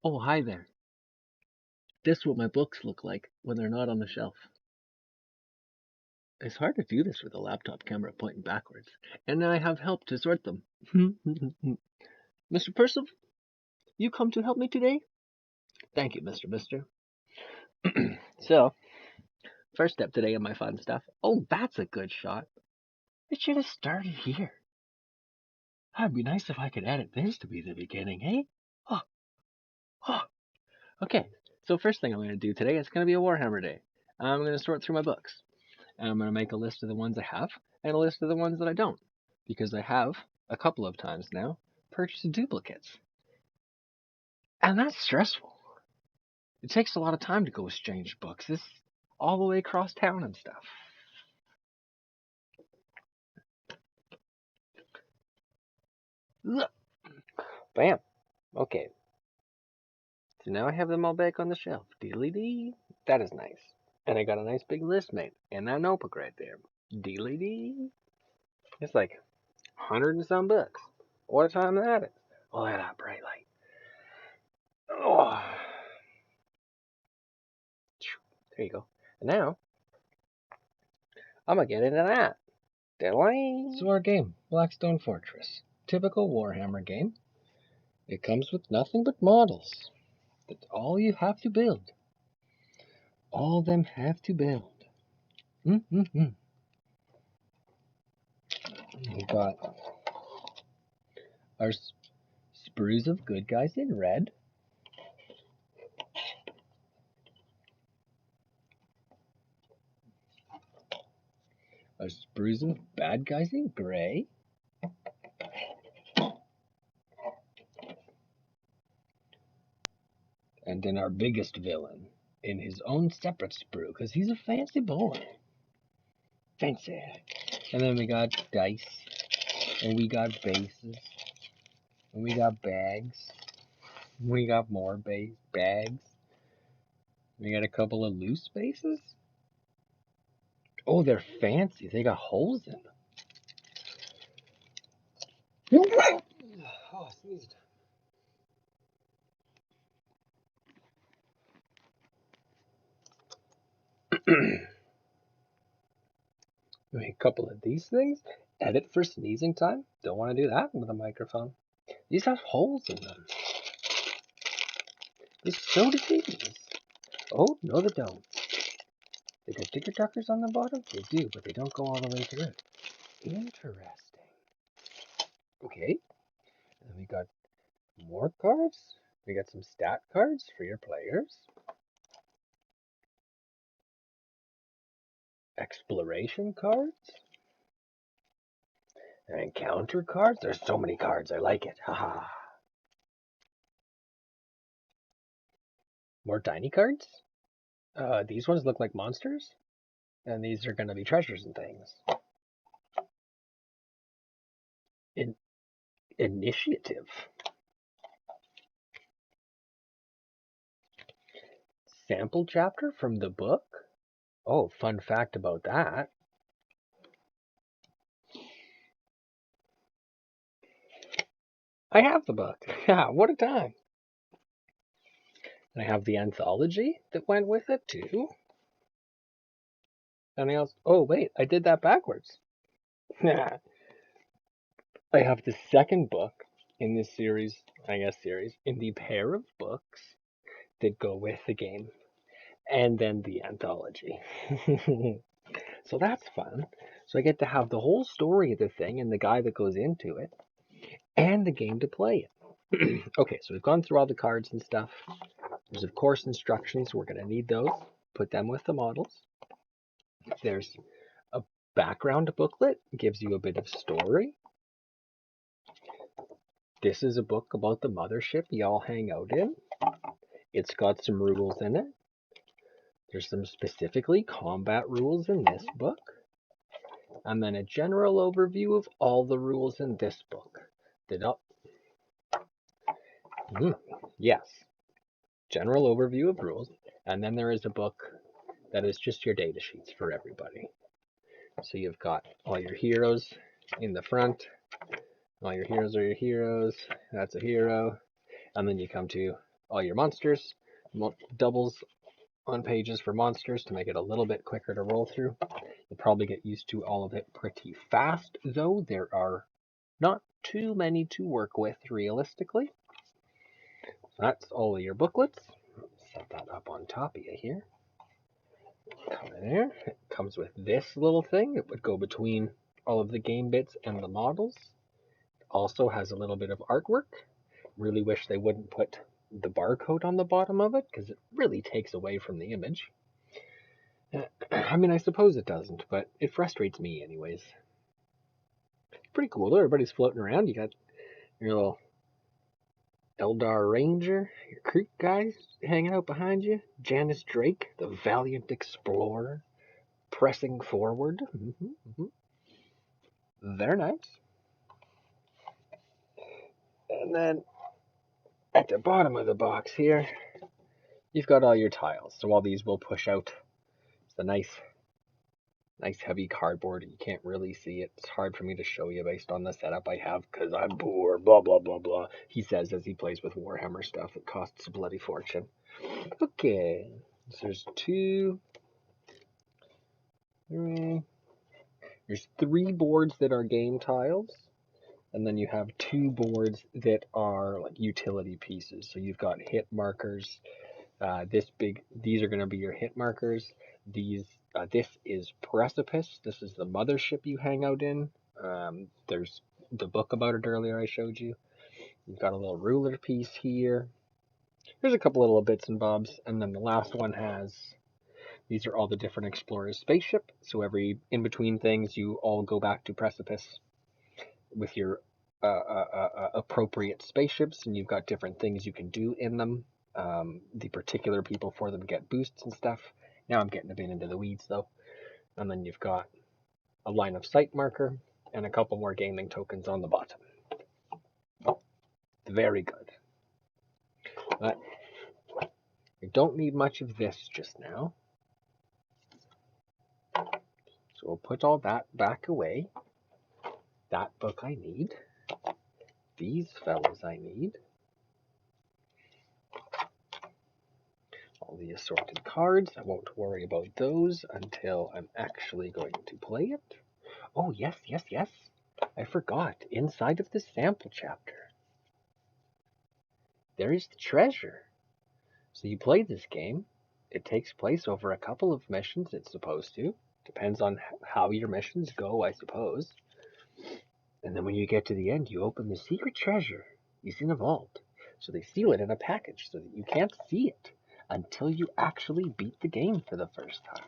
Oh, hi there. This is what my books look like when they're not on the shelf. It's hard to do this with a laptop camera pointing backwards, and I have help to sort them. Mr. Percival, you come to help me today? Thank you, Mister. So, first step today in my fun stuff. Oh, that's a good shot. I should have started here. It'd be nice if I could edit this to be the beginning, eh? Oh, oh. Okay, so first thing I'm going to do today is going to be a Warhammer day. I'm going to sort through my books. And I'm going to make a list of the ones I have and a list of the ones that I don't. Because I have, a couple of times now, purchased duplicates. And that's stressful. It takes a lot of time to go exchange books. This all the way across town and stuff. Look. Bam. Okay. So now I have them all back on the shelf. Deedly dee. That is nice. And I got a nice big list made. And that notebook right there. Deedly dee. It's like 100 and some books. What a time that is. Oh, that bright light. Oh. There you go. And now, I'm gonna get into that. So our game, Blackstone Fortress. Typical Warhammer game. It comes with nothing but models. That's all you have to build. All them have to build. Mm-hmm. We got our sprues of good guys in red. Our sprues of bad guys in gray. And then our biggest villain in his own separate sprue, because he's a fancy boy. Fancy. And then we got dice. And we got bases. And we got bags. We got more bags. We got a couple of loose bases. Oh, they're fancy. They got holes in them. Oh, I sneezed. A couple of these things. Edit for sneezing time. Don't want to do that with a microphone. These have holes in them. So do these. Oh, no, they don't. They got ticker tuckers on the bottom? They do, but they don't go all the way through. Interesting. Okay. And we got more cards. We got some stat cards for your players. Exploration cards. And encounter cards. There's so many cards. I like it. Haha. More tiny cards. These ones look like monsters. And these are going to be treasures and things. Initiative. Sample chapter from the book. Oh, fun fact about that. I have the book. Yeah, what a time. And I have the anthology that went with it too. And I also, oh wait, I did that backwards. I have the second book in this series, in the pair of books that go with the game. And then the anthology. So that's fun. So I get to have the whole story of the thing and the guy that goes into it, and the game to play it. Okay, so we've gone through all the cards and stuff. There's, of course, instructions. We're going to need those. Put them with the models. There's a background booklet. It gives you a bit of story. This is a book about the mothership y'all hang out in. It's got some rules in it. There's some specifically combat rules in this book. And then a general overview of all the rules in this book. Yes. General overview of rules. And then there is a book that is just your data sheets for everybody. So you've got all your heroes in the front. All your heroes are your heroes. That's a hero. And then you come to all your monsters, doubles on pages for monsters to make it a little bit quicker to roll through. You'll probably get used to all of it pretty fast, though there are not too many to work with realistically. So that's all of your booklets. Set that up on top of you here. Come in there. It comes with this little thing. It would go between all of the game bits and the models. It also has a little bit of artwork. Really wish they wouldn't put the barcode on the bottom of it because it really takes away from the image. I mean, I suppose it doesn't, but it frustrates me anyways. Pretty cool though. Everybody's floating around. You got your little Eldar Ranger, your Creek guys hanging out behind you. Janice Drake, the valiant explorer, pressing forward. They're nice. And then at the bottom of the box here, you've got all your tiles. So all these will push out. It's a nice heavy cardboard. You can't really see it. It's hard for me to show you based on the setup I have because I'm poor, blah, blah, blah, blah. He says as he plays with Warhammer stuff. It costs a bloody fortune. Okay, so there's 2, 3. There's 3 boards that are game tiles. And then you have 2 boards that are like utility pieces. So you've got hit markers. These are going to be your hit markers. This is Precipice. This is the mothership you hang out in. There's the book about it earlier I showed you. You've got a little ruler piece here. There's a couple little bits and bobs. And then the last one these are all the different explorers' spaceship. So every in between things, you all go back to Precipice with your appropriate spaceships, and you've got different things you can do in them. The particular people for them get boosts and stuff. Now I'm getting a bit into the weeds though. And then you've got a line of sight marker and a couple more gaming tokens on the bottom. Very good. But I don't need much of this just now. So we'll put all that back away. That book I need. These fellows I need. All the assorted cards. I won't worry about those until I'm actually going to play it. Oh, yes. I forgot. Inside of the sample chapter, there is the treasure. So you play this game. It takes place over a couple of missions, it's supposed to. Depends on how your missions go, I suppose. And then when you get to the end, you open the secret treasure. It's in a vault. So they seal it in a package so that you can't see it until you actually beat the game for the first time.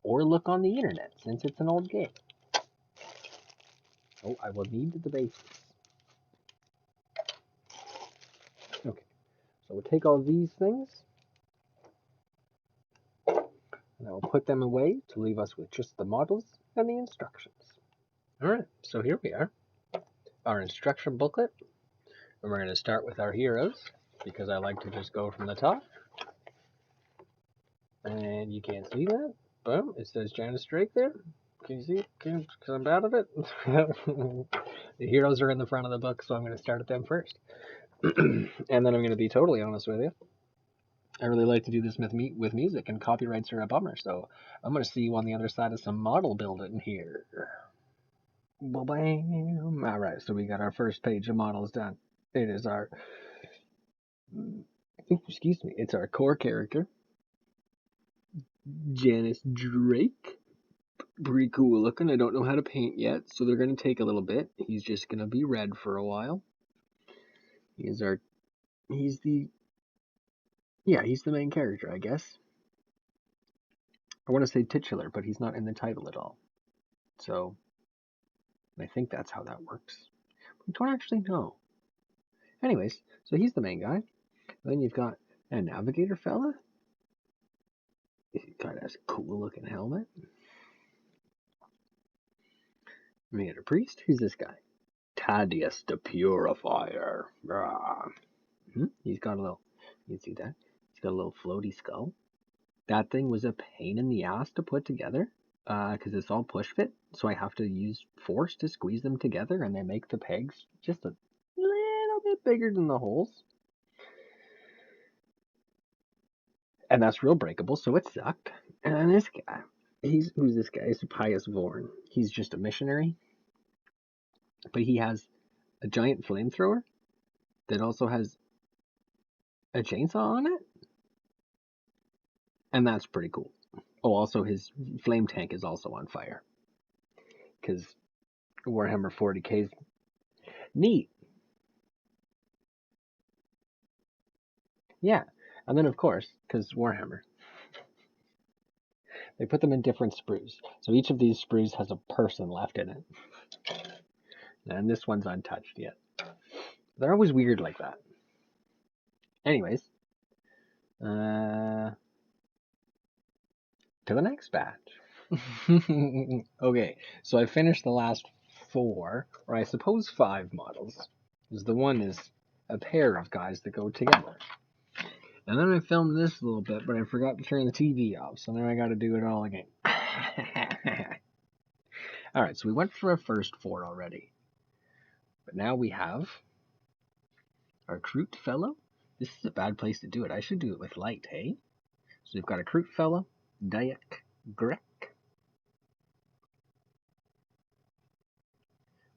Or look on the internet, since it's an old game. Oh, I will need the bases. Okay, so we'll take all these things, and I will put them away to leave us with just the models and the instructions. Alright, so here we are. Our instruction booklet. And we're going to start with our heroes, because I like to just go from the top. And you can't see that. Boom, it says Janice Drake there. Can you see it? Because I'm bad at it. The heroes are in the front of the book, so I'm going to start at them first. And then I'm going to be totally honest with you. I really like to do this with music, and copyrights are a bummer, so I'm going to see you on the other side of some model building here. Ba-bam. Alright, so we got our first page of models done. It is our, it's our core character, Janice Drake. Pretty cool looking. I don't know how to paint yet, so they're going to take a little bit. He's just going to be red for a while. He's the main character, I guess. I want to say titular, but he's not in the title at all. So, I think that's how that works. I don't actually know. Anyways, so he's the main guy. Then you've got a navigator fella. He kind of has a cool looking helmet. We got a priest. Who's this guy? Thaddeus the Purifier. He's got a little, you can see that? He's got a little floaty skull. That thing was a pain in the ass to put together because it's all push fit. So I have to use force to squeeze them together, and they make the pegs just a little bit bigger than the holes. And that's real breakable, so it sucked. And then this guy, who's this guy? He's Pius Vorn. He's just a missionary, but he has a giant flamethrower that also has a chainsaw on it, and that's pretty cool. Oh, also his flame tank is also on fire because Warhammer 40K's neat. Yeah, and then of course, because Warhammer, they put them in different sprues. So each of these sprues has a person left in it, and this one's untouched yet. They're always weird like that. Anyways, to the next batch. Okay, so I finished the last 4, or I suppose 5 models. Because the one is a pair of guys that go together. And then I filmed this a little bit, but I forgot to turn the TV off, so now I gotta do it all again. Alright, so we went for our first 4 already. But now we have our Kroot fellow. This is a bad place to do it. I should do it with light, hey? So we've got a Kroot fellow, Dayak Grek.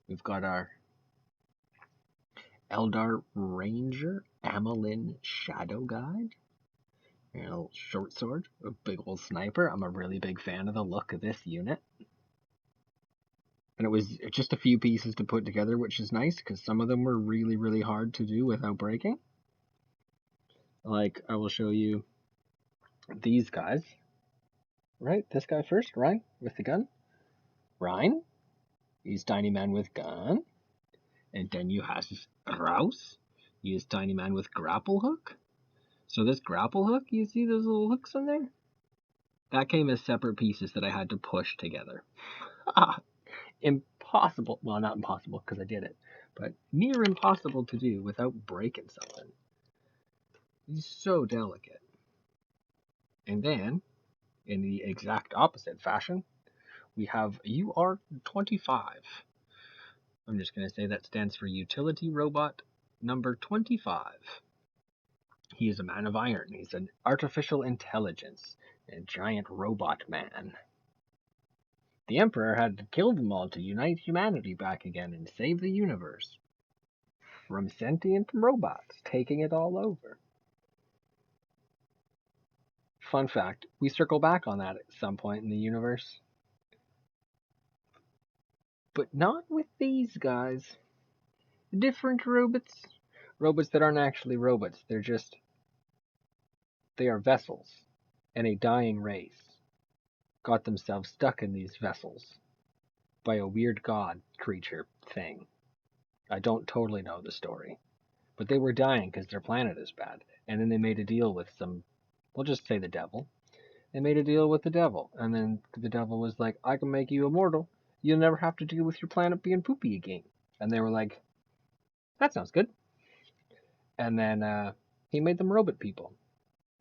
We've got our Eldar Ranger, Amelin Shadow Guide. A little short sword, a big old sniper. I'm a really big fan of the look of this unit. And it was just a few pieces to put together, which is nice, because some of them were really, really hard to do without breaking. Like, I will show you these guys. Right, this guy first, Ryan, with the gun. Ryan, he's tiny man with gun. And then you have Rouse, he is tiny man with grapple hook. So this grapple hook, you see those little hooks in there? That came as separate pieces that I had to push together. Impossible. Well, not impossible, because I did it. But near impossible to do without breaking something. He's so delicate. And then, in the exact opposite fashion, we have UR-25. I'm just going to say that stands for Utility Robot number 25. He is a man of iron. He's an artificial intelligence, a giant robot man. The Emperor had to kill them all to unite humanity back again and save the universe from sentient robots taking it all over. Fun fact, we circle back on that at some point in the universe. But not with these guys. Different robots. Robots that aren't actually robots. They are vessels. And a dying race got themselves stuck in these vessels by a weird god creature thing. I don't totally know the story. But they were dying because their planet is bad. And then they made a deal with we'll just say the devil. They made a deal with the devil. And then the devil was like, I can make you immortal. You'll never have to deal with your planet being poopy again. And they were like, that sounds good. And then he made them robot people.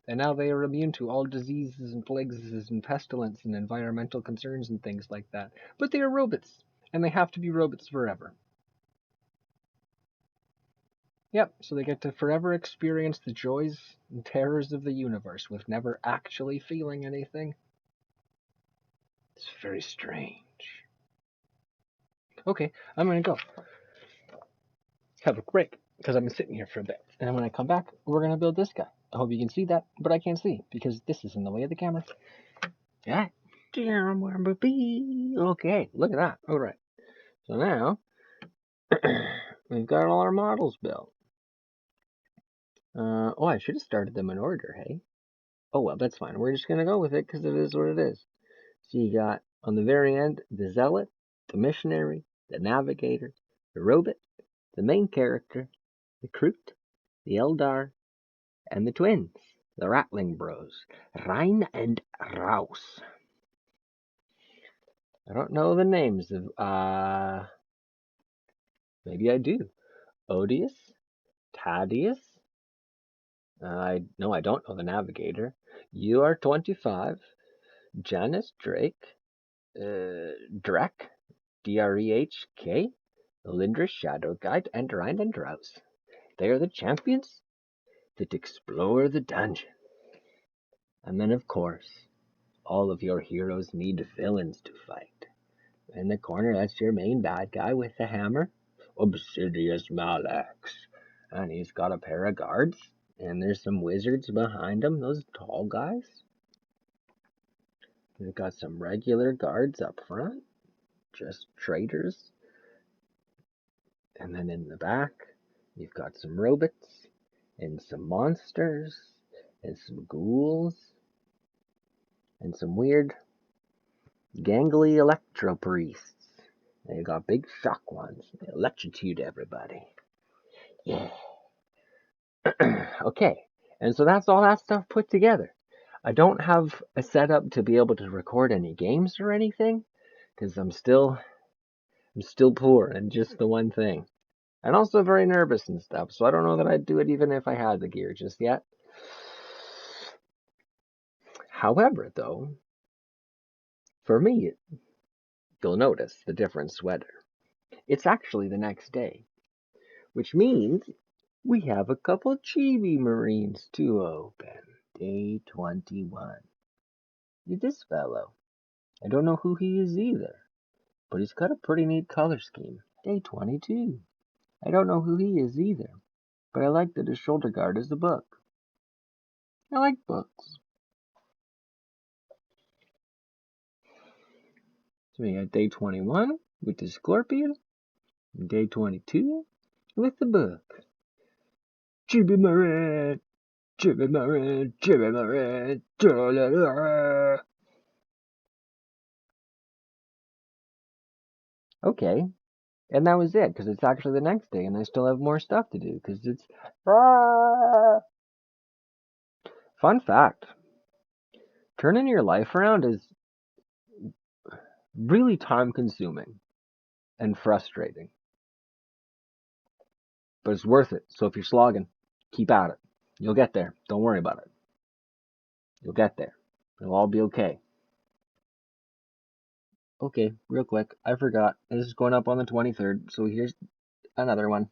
And now they are immune to all diseases and plagues and pestilence and environmental concerns and things like that. But they are robots. And they have to be robots forever. Yep, so they get to forever experience the joys and terrors of the universe with never actually feeling anything. It's very strange. Okay, I'm gonna go. Have a break, because I've been sitting here for a bit. And when I come back, we're gonna build this guy. I hope you can see that, but I can't see, because this is in the way of the camera. Yeah. Okay, look at that. Alright. So now, we've got all our models built. I should have started them in order, hey? Oh well, that's fine. We're just gonna go with it, because it is what it is. So you got, on the very end, the Zealot, the Missionary, the Navigator, the Robot, the main character, the Kroot, the Eldar, and the twins, the Rattling Bros, Rhine and Rouse. I don't know the names of, maybe I do. Odious, Tadius, I don't know the Navigator, UR-25, Janice Drake, Drek, Drehk, Lindra's Shadow Guide, and Rhine and Rouse. They are the champions that explore the dungeon. And then, of course, all of your heroes need villains to fight. In the corner, that's your main bad guy with the hammer, Obsidious Malax. And he's got a pair of guards, and there's some wizards behind him, those tall guys. We've got some regular guards up front, just traitors. And then in the back, you've got some robots, and some monsters, and some ghouls, and some weird, gangly electro priests. They got big shock ones. They electrocute everybody. Yeah. Okay, and so that's all that stuff put together. I don't have a setup to be able to record any games or anything, because I'm still poor and just the one thing. And also very nervous and stuff, so I don't know that I'd do it even if I had the gear just yet. However, though, for me, you'll notice the different sweater. It's actually the next day, which means we have a couple Chibi Marines to open. Day 21. This fellow. I don't know who he is either, but he's got a pretty neat color scheme. Day 22. I don't know who he is either, but I like that his shoulder guard is a book. I like books. So we got day 21 with the scorpion, and day 22 with the book. Chibi Marine, Chibi Marine, Chibi Marine. Okay, and that was it, because it's actually the next day, and I still have more stuff to do, because it's... Fun fact, turning your life around is really time-consuming and frustrating. But it's worth it, so if you're slogging, keep at it. You'll get there. Don't worry about it. You'll get there. It'll all be okay. Okay, real quick, I forgot. This is going up on the 23rd, so here's another one.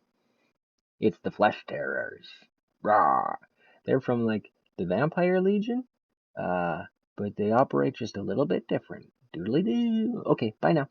It's the Flesh Terrors. Rah! They're from, like, the Vampire Legion, but they operate just a little bit different. Doodly-doo. Okay, bye now.